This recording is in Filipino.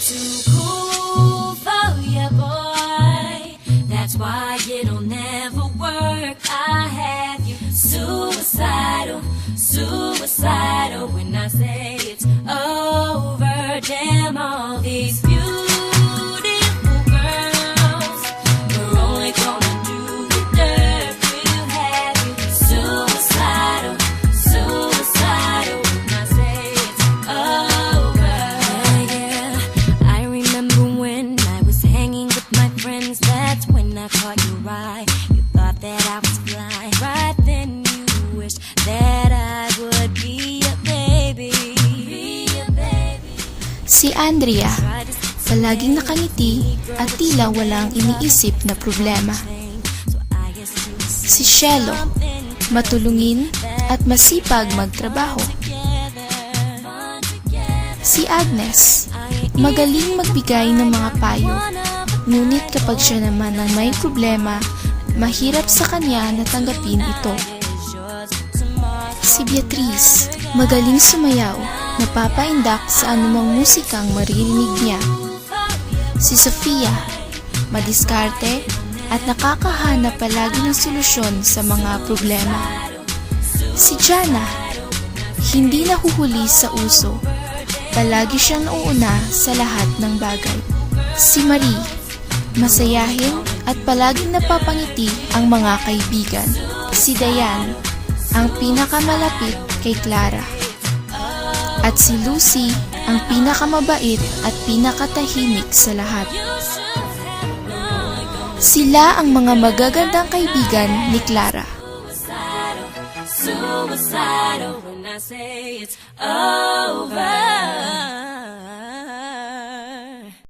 too cool for you, boy. That's why it'll never work. I have you suicidal, suicidal. When I say it's over, damn all these beautiful girls. We're only gonna do the dirt. We'll have you suicidal, suicidal. When I say it's over. Yeah, I remember when I was hanging with my friends. That's when I caught your eye. You thought that I was fly. Right then you wished that I would be a baby. Si Andrea, palaging nakangiti at tila walang iniisip na problema. Si Shelo, matulungin at masipag magtrabaho. Si Agnes, magaling magbigay ng mga payo, ngunit kapag siya naman ang may problema, mahirap sa kanya na tanggapin ito. Si Beatrice, magaling sumayaw, napapaindak sa anumang musikang maririnig niya. Si Sofia, madiskarte at nakakahanap palagi ng solusyon sa mga problema. Si Jana, hindi nahuhuli sa uso, palagi siyang nauuna sa lahat ng bagay. Si Marie, masayahin at palaging napapangiti ang mga kaibigan. Si Diane, ang pinakamalapit kay Clara. At si Lucy, ang pinakamabait at pinakatahimik sa lahat. Sila ang mga magagandang kaibigan ni Clara. Suicidal when I say it's over.